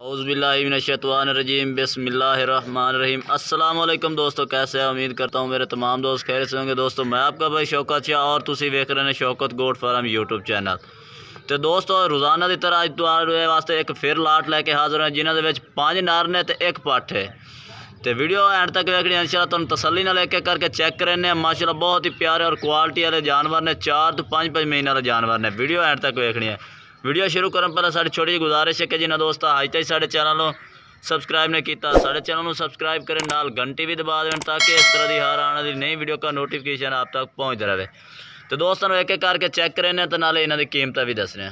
औज़ुबिल्लाहिमिनश्शैतानिर्रजीम बिस्मिल्लाहिर्रहमानिर्रहीम। अस्सलाम वालेकुम दोस्तों, कैसे हैं? उम्मीद करता हूँ मेरे तमाम दोस्त खैर से होंगे। दोस्तों मैं आपका भाई शौकत शाह और तुसी वेख रहे हैं Shaukat goat farm YouTube channel. तो दोस्तों रोज़ाना की तरह अज तुहाडे वास्ते एक फिर लाट लैके हाज़र हैं जिन्हां दे विच 5 नर ने ते 1 पट्ठ है। तो वीडियो एंड तक वेखनी इंशाअल्लाह तुहानूं तसल्ली नाल एक एक करके चेक करने। माशाअल्लाह बहुत ही प्यारे और क्वालिटी वाले जानवर ने, 4 तो 5 महीने वाले जानवर ने। वीडियो एंड तक वेखनी है। वीडियो शुरू करने पहले साड़ी छोटी जी गुजारिश है कि जिन्हें दोस्त अज तक साढ़े चैनल सबसक्राइब नहीं किया साढ़े चैनल सबसक्राइब करें, नाल घंटी भी दबा दें ताकि इस तरह की हर आने वाली नई वीडियो का नोटिफिकेशन आप तक पहुँचता रहे। तो दोस्तों एक एक करके चेक करें तो नाले इन्हों की कीमत भी दसने।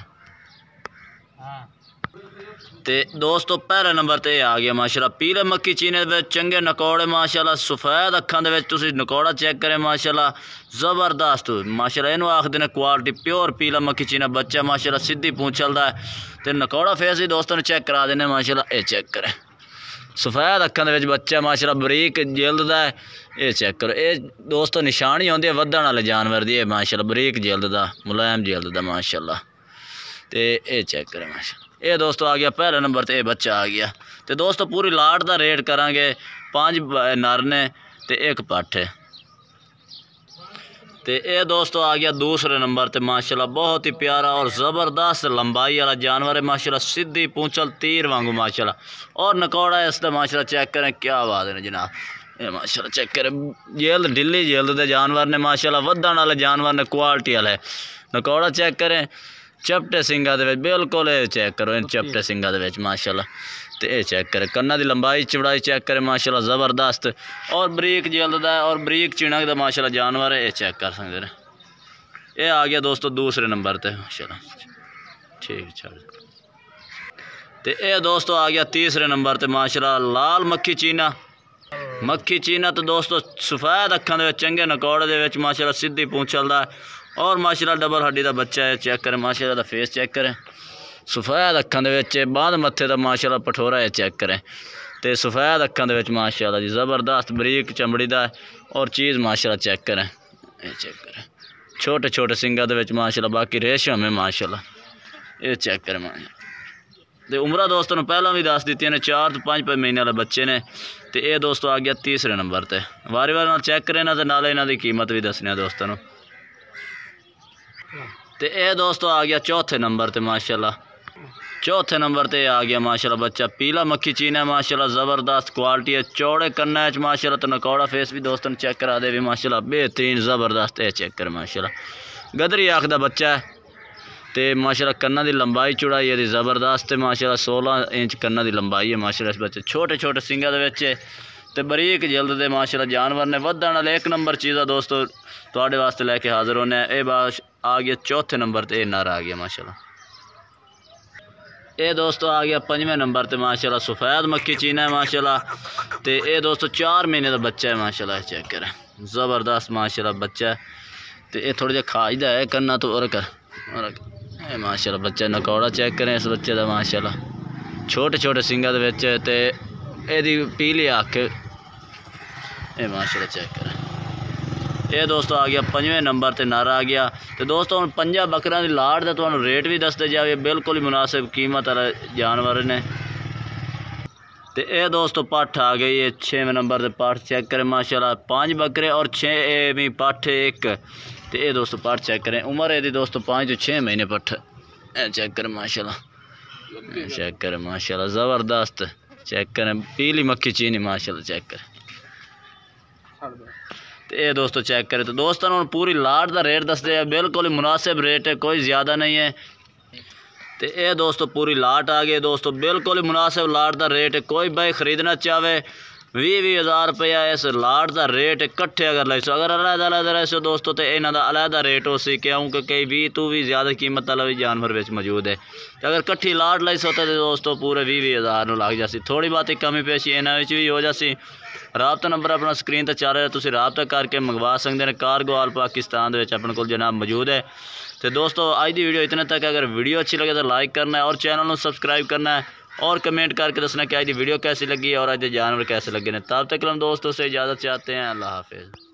तो दोस्तों पहले नंबर ते आ गया माशाल्लाह पीले मक्की चीने दे चंगे नकौड़े माशाल्लाह सफ़ेद अखां दे विच तुसीं नकौड़ा चेक करें माशाल्लाह ज़बरदस्त माशाल्लाह इनू आखदे ने क्वालिटी प्योर पीला मक्की चीना बच्चा माशाल्लाह सीधी पूंछ चलदा है। तो नकौड़ा फेस भी दोस्तों ने चेक करा देने माशाल्लाह। ये चेक करें सफ़ेद अखां दे विच बच्चा माशाल्लाह बरीक जिल्द दा है। ये चेक करो ये दोस्तों निशानी होंदी है वधण वाले जानवर दी माशाल्लाह बरीक जिल्द दा मुलायम जिल्द दा माशाल्लाह। तो ये चेक करें माशाल्लाह। ये दोस्तों आ गया पहले नंबर ते बच्चा आ गया। तो दोस्तों पूरी लाट का रेट करांगे 5 नर ने ते 1 पट्ठ है। तो ये दोस्तों आ गया दूसरे नंबर ते माशाल्लाह बहुत ही प्यारा और ज़बरदस्त लंबाई वाला जानवर है माशाल्लाह सीधी पूंछल तीर वांगू माशाल्लाह। और नकौड़ा इसका माशाल्लाह चेक करें क्या बात है जनाब। ये माशाल्लाह चेक करें जेल्द ढिली जेल्द दे जानवर ने माशाल्लाह वधण वाले जानवर ने क्वालिटी वाले। नकौड़ा चेक करें चपटे सिंगा दे विच बिल्कुल चेक करो इन चपटे सिंगा दे विच माशाल्लाह। तो ये चेक करें कन्ना की लंबाई चौड़ाई चेक करें माशाल्लाह ज़बरदस्त और बरीक जल्द दा और बरीक चिणक दा माशाल्लाह जानवर है। ये चेक कर सकते हैं। ये आ गया दोस्तों दूसरे नंबर ते माशाल्लाह ठीक छड़। तो ये दोस्तों आ गया तीसरे नंबर ते माशाल्लाह लाल मक्खी चीना। तो दोस्तों सफ़ेद अखां दे विच चंगे नकौड़े दे विच माशाल्लाह सीधी पूंछ चलदा और माशाल्लाह डबल हड्डी का बच्चा है। चेक करें माशाल्लाह दा फेस चेक करें सफ़ेद अखां दे विच बांद मत्थे दा माशाल्लाह पठोरा है। चेक करें तो सफ़ेद अखां दे विच माशाल्लाह जी ज़बरदस्त बरीक चमड़ी दा और चीज़ माशाल्लाह चेक करें। ये चेक करें छोटे छोटे सिंगा दे विच माशाल्लाह बाकी रेशम है माशाल्लाह। ये चेक करें माशाल्लाह। तो उम्र दोस्तों ने पहला भी दस दी ने 4 तो 5 महीने वाले बच्चे ने। तो ये दोस्तों आ गया तीसरे नंबर ते वारी वार चेक करें ना तो नाले इन्हों की कीमत भी दसने दोस्तों। तो ये दोस्तों आ गया चौथे नंबर ते माशाल्लाह। चौथे नंबर ते आ गया माशाल्लाह बच्चा पीला मक्खी चीना माशाल्लाह ज़बरदस्त क्वालिटी है चौड़े कन्ना माशाल्लाह। तो नकौड़ा फेस भी दोस्तों चेक करा दे भी माशाल्लाह बेहतरीन ज़बरदस्त। ये चेक कर माशाल्लाह गदरी आँख का बच्चा है। तो माशाल्लाह कन्ना की लंबाई चौड़ाई ये ज़बरदस्त है माशाल्लाह 16 इंच कन्ना की लंबाई है माशाल्लाह। इस बच्चे छोटे छोटे सिंगा दे विच ते बरीक जल्द दे माशाल्लाह जानवर ने वधण वाले 1 नंबर चीज़ा दोस्तों तुहाडे वास्ते लैके हाज़र होने। ये बात आ गया चौथे नंबर ते नर आ गया माशाल्लाह। ये दोस्तों आ गया 5वें नंबर ते माशाल्लाह सफ़ेद मक्खी चीना है माशाल्लाह। तो ये दोस्तों 4 महीने का बच्चा है माशाल्लाह। चेक करें ज़बरदस्त माशाल्लाह बच्चा। तो ये थोड़ा जिहा खाजदा है कन्ना तो और कर माशाल्लाह बच्चा नकौड़ा चेक करें इस बच्चे का माशाल्लाह छोटे छोटे सिंगा दे विच ते एदी पीली अख ये माशाल्लाह चेक करें। ये दोस्तों आ गया 5वें नंबर ते नर आ गया। तो दोस्तों 5 बकरियां की लाट का तुहानूं रेट भी दसते जाए बिल्कुल ही मुनासिब कीमत वाले जानवर ने। तो ये दोस्तों पट्ठ आ गई है 6वें नंबर ते पट्ठ चेक करें माशाल्लाह 5 बकरे और 6 पट्ठ 1। तो ये दोस्तों पट्ठ चेक करें उम्र ये दोस्तों 5 तो 6 महीने पट्ठ चेक करें माशाल्लाह। चेक करें माशाल्लाह ज़बरदस्त चेक करें पीली मक्खी चीनी माशाल्लाह चेक करें। तो ये दोस्तों चेक करें। तो दोस्तों पूरी लाट का रेट दसते हैं बिल्कुल ही मुनासिब रेट है कोई ज़्यादा नहीं है। तो ये दोस्तों पूरी लाट आ गई दोस्तों बिल्कुल ही मुनासिब लाट का रेट है। कोई भाई ख़रीदना चाहे 20-20 हज़ार रुपया इस लाट का रेट इकट्ठे अगर लैसो अगर अलग लैसो दोस्तों तो इन्हों का अलग रेट हो सी क्योंकि कई 20 तो भी ज़्यादा कीमत वाला भी जानवर विच मौजूद है। तो अगर कट्ठी लाट लैसो तो दोस्तों पूरे 20-20 हज़ार लग जासी। थोड़ी बहुत कमी पेशी इन्होंने भी हो जासी। राबता नंबर अपना स्क्रीन पर चल रहा है तुसीं राबता करके मंगवा सकते हैं। कार्गो आल पाकिस्तान दे विच अपने कोल जनाब मौजूद है। तो दोस्तों अज की वीडियो इतने तक। अगर वीडियो अच्छी लगे तो लाइक करना है और चैनल को सबसक्राइब करना है और कमेंट करके दसना कि आज की वीडियो कैसी लगी और आज के जानवर कैसे लगे ने। तब तक हम दोस्तों से इजाज़त चाहते हैं। अल्लाह हाफिज़।